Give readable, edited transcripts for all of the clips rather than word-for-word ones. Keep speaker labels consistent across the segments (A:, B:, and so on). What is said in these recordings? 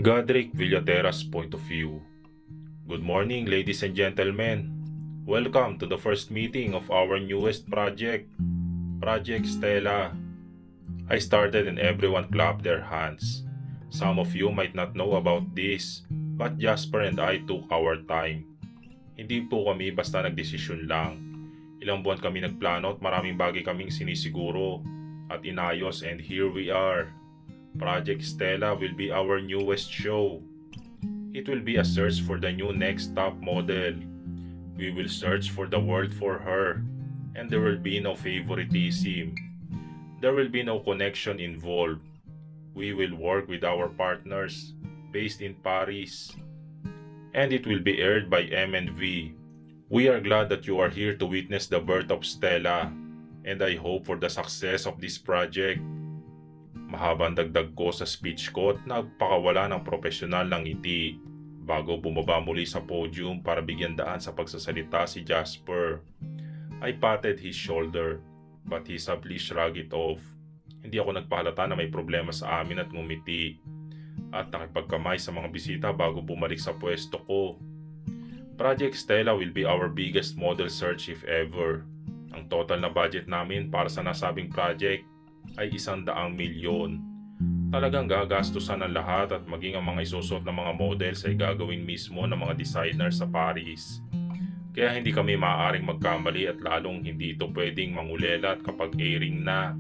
A: Godric Villatera's point of view. Good morning, ladies and gentlemen. Welcome to the first meeting of our newest project, Project Stella. I started and everyone clapped their hands. Some of you might not know about this, but Jasper and I took our time. Hindi po kami basta nagdesisyon lang. Ilang buwan kami nagplano at maraming bagay kaming sinisiguro at inayos, and here we are. Project Stella will be our newest show. It will be a search for the new next top model. We will search for the world for her, and there will be no favoritism. There will be no connection involved. We will work with our partners based in Paris, and it will be aired by M&V. We are glad that you are here to witness the birth of Stella, and I hope for the success of this project. Mahabang dagdag ko sa speech ko at nagpakawala ng profesional ng ngiti bago bumaba muli sa podium para bigyan daan sa pagsasalita si Jasper. I patted his shoulder, but he subtly shrugged it off. Hindi ako nagpahalata na may problema sa amin at ngumiti at nakipagkamay sa mga bisita bago bumalik sa pwesto ko. Project Stella will be our biggest model search if ever. Ang total na budget namin para sa nasabing project ay 100 milyon. Talagang gagastusan ng lahat at maging ang mga isusot ng mga models ay gagawin mismo ng mga designer sa Paris. Kaya hindi kami maaaring magkamali at lalong hindi ito pwedeng mangulelat kapag airing na.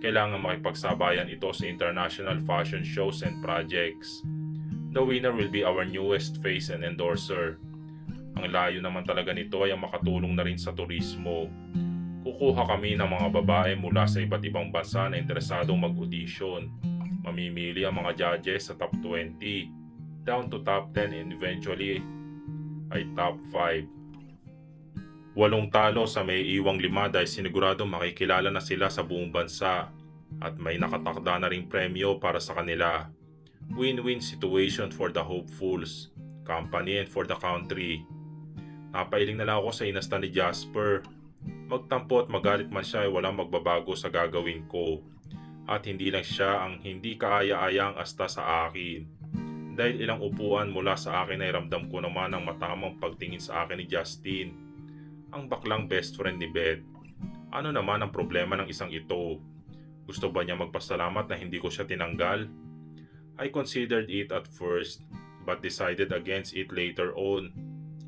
A: Kailangan makipagsabayan ito sa international fashion shows and projects. The winner will be our newest face and endorser. Ang layo naman talaga nito ay ang makatulong na rin sa turismo. Kukuha kami ng mga babae mula sa iba't ibang bansa na interesadong mag-audition. Mamimili ang mga judges sa top 20, down to top 10 and eventually ay top 5. 8 talo sa may iwang 5 dahil siniguradong makikilala na sila sa buong bansa at may nakatakda na ring premyo para sa kanila. Win-win situation for the hopefuls, company and for the country. Napailing na lang ako sa inasta ni Jasper. Magtampo at magalit man siya ay walang magbabago sa gagawin ko. At hindi lang siya ang hindi kaaya-ayang asta sa akin. Dahil ilang upuan mula sa akin ay ramdam ko naman ang matamang pagtingin sa akin ni Justin, ang baklang best friend ni Beth. Ano naman ang problema ng isang ito? Gusto ba niya magpasalamat na hindi ko siya tinanggal? I considered it at first, but decided against it later on.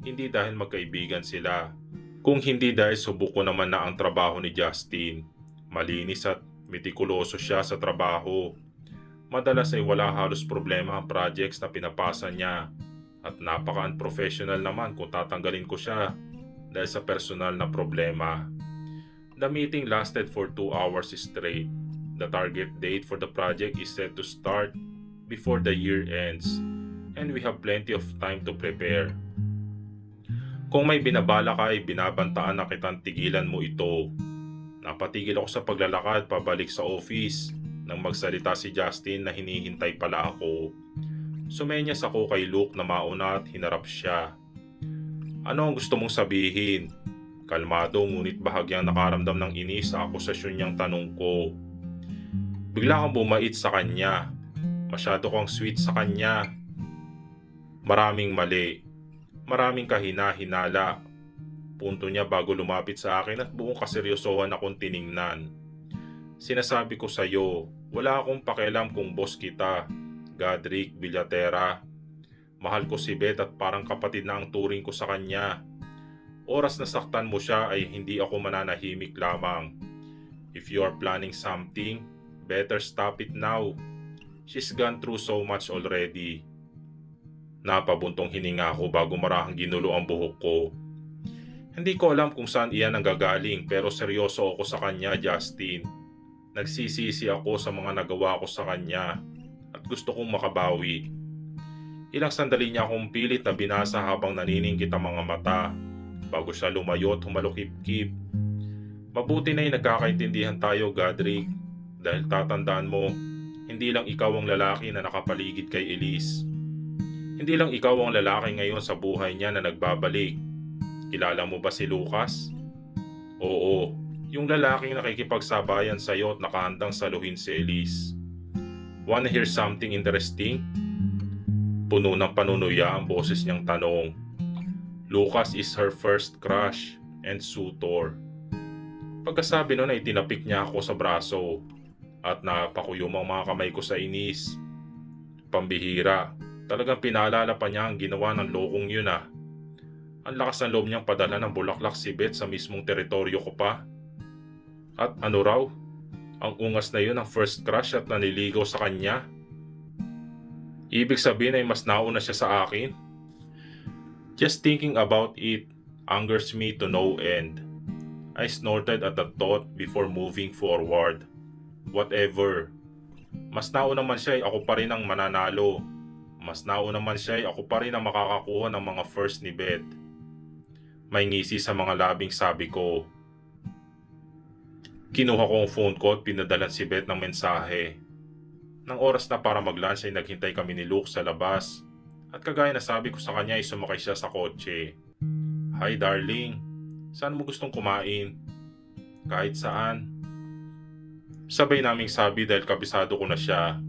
A: Hindi dahil magkaibigan sila, kung hindi dahil subok ko naman na ang trabaho ni Justin. Malinis at metikuloso siya sa trabaho. Madalas ay wala halos problema ang projects na pinapasa niya. At napaka-unprofessional naman kung tatanggalin ko siya dahil sa personal na problema. The meeting lasted for 2 hours straight. The target date for the project is set to start before the year ends, and we have plenty of time to prepare. Kung may binabala ka ay binabantaan na kitang tigilan mo ito. Napatigil ako sa paglalakad pabalik sa office nang magsalita si Justin na hinihintay pala ako. Sumenyas ako kay Luke na mauna at hinarap siya. Ano ang gusto mong sabihin? Kalmado ngunit bahagyang nakaramdam ng inis sa akusasyon niyang tanong ko. Bigla kang bumait sa kanya. Masyado kang sweet sa kanya. Maraming mali. Maraming kahina-hinala. Punto niya bago lumapit sa akin at buong kaseryosohan akong tiningnan. Sinasabi ko sa iyo, wala akong pakialam kung boss kita, Godric Villatera. Mahal ko si Beth at parang kapatid na ang turing ko sa kanya. Oras na saktan mo siya ay hindi ako mananahimik lamang. If you are planning something, better stop it now. She's gone through so much already. Napabuntong hininga ako bago marahang ginulo ang buhok ko. Hindi ko alam kung saan iyan ang gagaling pero seryoso ako sa kanya, Justin. Nagsisisi ako sa mga nagawa ko sa kanya at gusto kong makabawi. Ilang sandali niya akong pilit na binasa habang naniningkit ang mga mata bago siya lumayo at humalukip-kip. Mabuti na nagkakaintindihan tayo, Godric, dahil tatandaan mo, hindi lang ikaw ang lalaki na nakapaligid kay Elise. Hindi lang ikaw ang lalaki ngayon sa buhay niya na nagbabalik. Kilala mo ba si Lucas? Oo, yung lalaking nakikipagsabayan sa iyo at nakahandang saluhin si Elise. Wanna hear something interesting? Puno ng panunuya ang boses niyang tanong. Lucas is her first crush and suitor. Pagkasabi nun ay tinapik niya ako sa braso at napakuyom ang mga kamay ko sa inis. Pambihira, talagang pinaalala pa niya ang ginawa ng lokong yun ah. Ang lakas ng loob niyang padala ng bulaklak si Beth sa mismong teritoryo ko pa. At ano raw? Ang ungas na yun ang first crush at naniligaw sa kanya. Ibig sabihin ay mas nauna siya sa akin. Just thinking about it angers me to no end. I snorted at the thought before moving forward. Whatever. Mas nauna man siya ay ako pa rin ang mananalo. Mas nauna man siya ay ako pa rin ang makakakuha ng mga first ni Beth. May ngisi sa mga labing sabi ko. Kinuha ko ang phone ko at pinadalan si Beth ng mensahe. Nang oras na para mag-lunch ay naghintay kami ni Luke sa labas. At kagaya na sabi ko sa kanya ay sumakay siya sa kotse. Hi darling, saan mo gustong kumain? Kahit saan. Sabay naming sabi dahil kabisado ko na siya.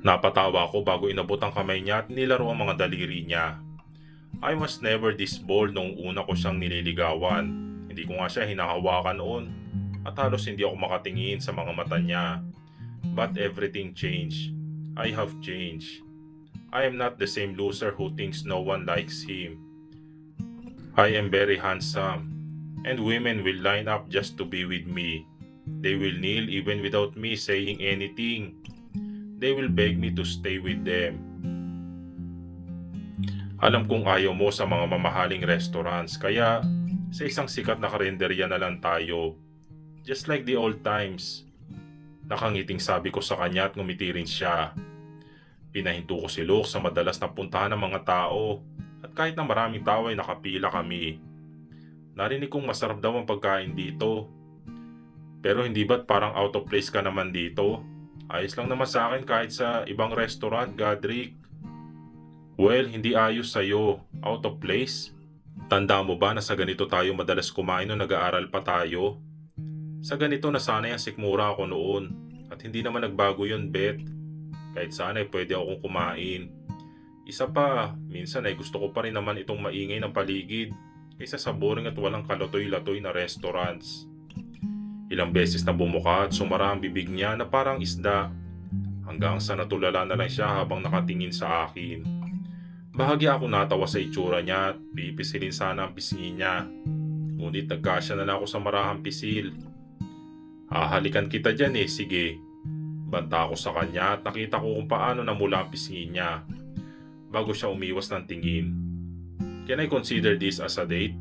A: Napatawa ako bago inabot ang kamay niya at nilaro ang mga daliri niya. I was never this bold noong una ko siyang nililigawan. Hindi ko nga siya hinahawakan noon at halos hindi ako makatingin sa mga mata niya. But everything changed. I have changed. I am not the same loser who thinks no one likes him. I am very handsome and women will line up just to be with me. They will kneel even without me saying anything. They will beg me to stay with them. Alam kong ayaw mo sa mga mamahaling restaurants, kaya sa isang sikat na karinderya na lang tayo. Just like the old times. Nakangiting sabi ko sa kanya at ngumiti rin siya. Pinahinto ko si Luke sa madalas na puntahan ng mga tao at kahit na maraming tao ay nakapila kami. Narinig kong masarap daw ang pagkain dito. Pero hindi ba't parang out of place ka naman dito? Ayos lang naman sa akin kahit sa ibang restaurant, Godric. Well, hindi ayos sa'yo. Out of place? Tanda mo ba na sa ganito tayo madalas kumain nung nag-aaral pa tayo? Sa ganito nasanay ang sikmura ako noon. At hindi naman nagbago yun, Beth. Kahit saan ay pwede akong kumain. Isa pa, minsan ay gusto ko pa rin naman itong maingay ng paligid kaysa sa boring at walang kalatoy-latoy na restaurants. Ilang beses na bumuka at sumara ang bibig niya na parang isda hanggang sa natulala na lang siya habang nakatingin sa akin. Bahagya ako natawa sa itsura niya at pipisilin sana ang pisngi niya. Ngunit nagkasya na lang ako sa marahang pisil. Hahalikan kita dyan sige. Banta ako sa kanya at nakita ko kung paano namula ang pisngi niya bago siya umiwas ng tingin. Can I consider this as a date?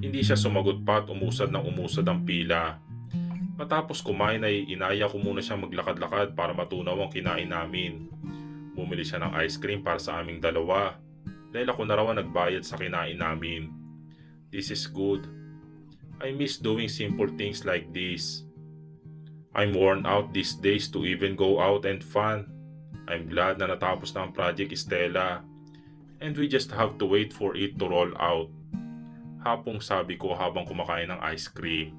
A: Hindi siya sumagot pa at umusad ng umusad ang pila. Matapos kumain ay inaya ko muna siya maglakad-lakad para matunaw ang kinain namin. Bumili siya ng ice cream para sa aming dalawa dahil ako na raw ang nagbayad sa kinain namin. This is good. I miss doing simple things like this. I'm worn out these days to even go out and fun. I'm glad na natapos na ang Project Stella and we just have to wait for it to roll out. Hapong sabi ko habang kumakain ng ice cream.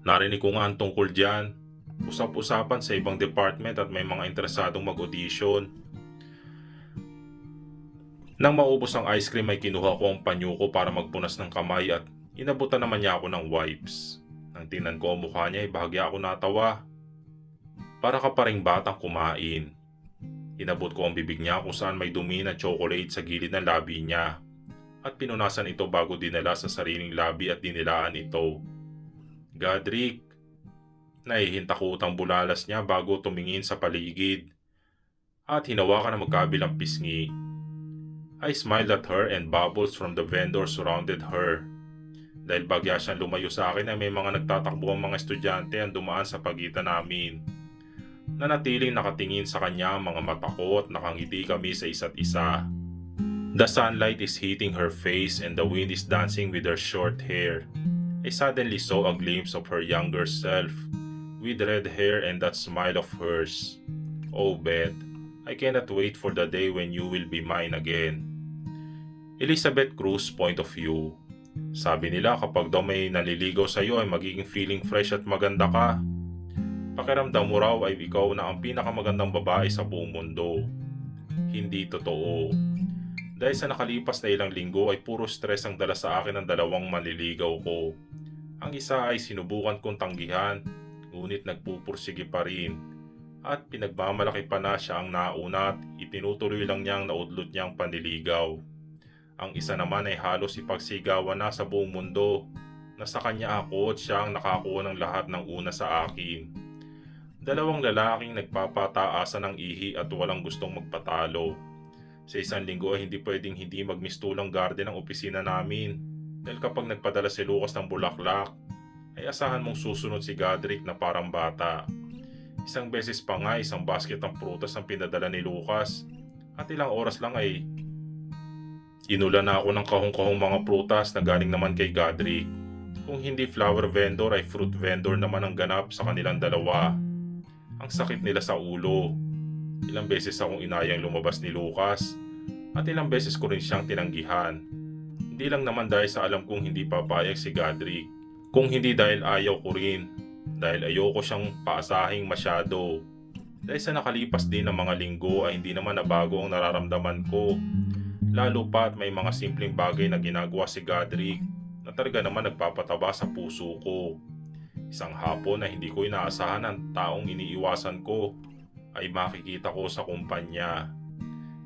A: Narinig ko nga ang tungkol dyan. Usap-usapan sa ibang department at may mga interesadong mag-audition. Nang maubos ang ice cream ay kinuha ko ang panyo ko para magpunas ng kamay at inabutan naman niya ako ng wipes. Nang tingnan ko ang mukha niya ay bahagya ako natawa. Para ka pa ring batang kumain. Inabot ko ang bibig niya kung saan may dumi na chocolate sa gilid ng labi niya. At pinunasan ito bago dinala sa sariling labi at dinilaan ito. Godric, nahihintakot ang bulalas niya bago tumingin sa paligid. At hinawakan ang magkabilang pisngi. I smiled at her and bubbles from the vendor surrounded her. Dahil bagya siyang lumayo sa akin ay may mga nagtatakbo ang mga estudyante ang dumaan sa pagitan namin. Nanatiling nakatingin sa kanya ang mga mata ko at nakangiti kami sa isa't isa. The sunlight is hitting her face and the wind is dancing with her short hair. I suddenly saw a glimpse of her younger self, with red hair and that smile of hers. Oh Beth, I cannot wait for the day when you will be mine again. Elizabeth Cruz point of view. Sabi nila kapag daw may naliligaw sa iyo ay magiging feeling fresh at maganda ka. Pakiramdam mo raw ay ikaw na ang pinakamagandang babae sa buong mundo. Hindi totoo. Dahil sa nakalipas na ilang linggo ay puro stress ang dala sa akin ng dalawang manliligaw ko. Ang isa ay sinubukan kong tanggihan, ngunit nagpupursige pa rin. At pinagmamalaki pa na siya ang nauna at itinutuloy lang niyang naudlot niyang panliligaw. Ang isa naman ay halos ipagsigawan na sa buong mundo na sa kanya ako at siya ang nakakuha ng lahat ng una sa akin. Dalawang lalaking nagpapataasan ng ihi at walang gustong magpatalo. Sa isang linggo ay hindi pwedeng hindi magmistulang garden ang opisina namin. Dahil kapag nagpadala si Lucas ng bulaklak, ay asahan mong susunod si Godric na parang bata. Isang beses pa nga isang basket ng prutas ang pinadala ni Lucas at ilang oras lang ay inulan na ako ng kahong-kahong mga prutas na galing naman kay Godric. Kung hindi flower vendor ay fruit vendor naman ang ganap sa kanilang dalawa. Ang sakit nila sa ulo. Ilang beses akong inayang lumabas ni Lucas at ilang beses ko rin siyang tinanggihan. Hindi lang naman dahil sa alam kong hindi papayag si Godric. Kung hindi dahil ayaw ko rin. Dahil ayoko siyang paasahing masyado. Dahil sa nakalipas din ng mga linggo ay hindi naman nabago ang nararamdaman ko. Lalo pa at may mga simpleng bagay na ginagawa si Godric na talaga naman nagpapataba sa puso ko. Isang hapon na hindi ko inaasahan ang taong iniiwasan ko ay makikita ko sa kumpanya.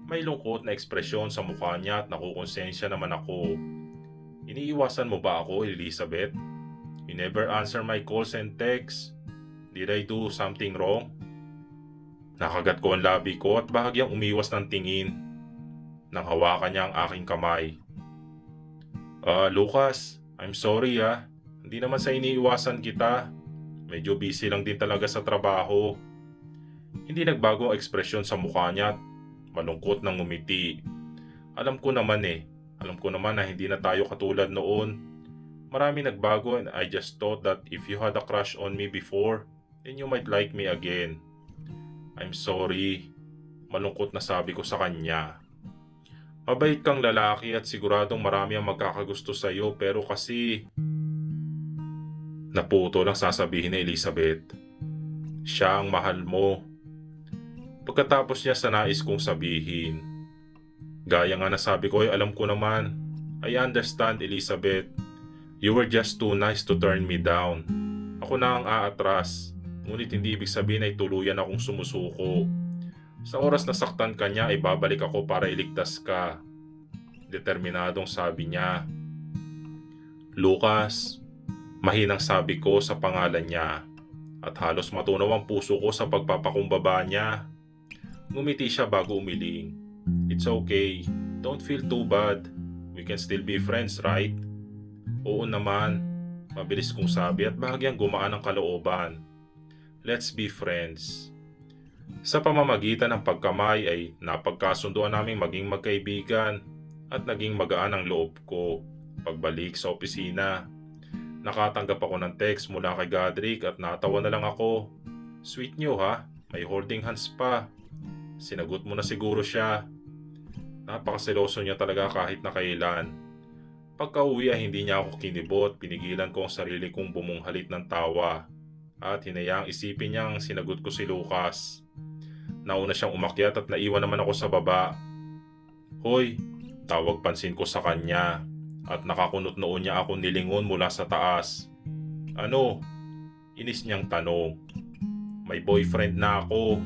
A: May lungkot na ekspresyon sa mukha niya at nakukonsensya naman ako. Iniiwasan mo ba ako, Elizabeth? You never answer my calls and texts. Did I do something wrong? Nakagat ko ang labi ko at bahagyang umiwas ng tingin. Nang hawakan niya ang aking kamay. Lucas, I'm sorry ah. Hindi naman sa iniiwasan kita. Medyo busy lang din talaga sa trabaho. Hindi nagbago ang ekspresyon sa mukha niya at malungkot nang ngumiti. Alam ko naman na hindi na tayo katulad noon. Marami nagbago and I just thought that if you had a crush on me before, then you might like me again. I'm sorry. Malungkot na sabi ko sa kanya. Mabait kang lalaki at siguradong marami ang magkakagusto sa iyo pero kasi... Naputo lang sasabihin ni Elizabeth. Siya ang mahal mo. Pagkatapos niya sa nais kong sabihin. Gaya nga nasabi ko ay alam ko naman. I understand, Elizabeth. You were just too nice to turn me down. Ako na ang aatras. Ngunit hindi ibig sabihin ay tuluyan akong sumusuko. Sa oras na saktan ka niya ay babalik ako para iligtas ka. Determinadong sabi niya. Lucas, mahinang sabi ko sa pangalan niya. At halos matunaw ang puso ko sa pagpapakumbaba niya. Ngumiti siya bago umiling. It's okay. Don't feel too bad. We can still be friends, right? Oo naman. Mabilis kong sabi at bahagyang gumaan ang kalooban. Let's be friends. Sa pamamagitan ng pagkamay ay napagkasunduan naming maging magkaibigan at naging magaan ang loob ko. Pagbalik sa opisina, nakatanggap ako ng text mula kay Godric at natawa na lang ako. Sweet niyo ha, may holding hands pa. Sinagot mo na siguro siya. Napakaseloso niya talaga kahit na kailan. Pagka-uwi ay hindi niya ako kinibot, pinigilan ko ang sarili kong bumunghalit ng tawa at hinayaang isipin niyang sinagot ko si Lucas. Nauna siyang umakyat at naiwan naman ako sa baba. Hoy, tawag pansin ko sa kanya at nakakunot noon niya ako nilingon mula sa taas. Ano? Inis niyang tanong. May boyfriend na ako.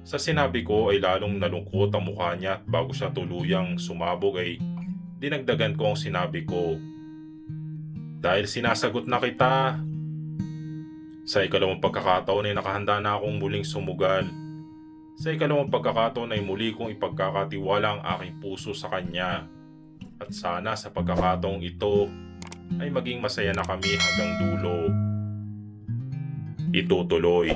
A: Sa sinabi ko ay lalong nalungkot ang mukha niya at bago siya tuluyang sumabog ay dinagdagan ko ang sinabi ko. Dahil sinasagot na kita. Sa ikalawang pagkakataon ay nakahanda na akong muling sumugal. Sa ikalawang pagkakataon ay muli kong ipagkakatiwala ang aking puso sa kanya. At sana sa pagkakataong ito ay maging masaya na kami hanggang dulo. Itutuloy.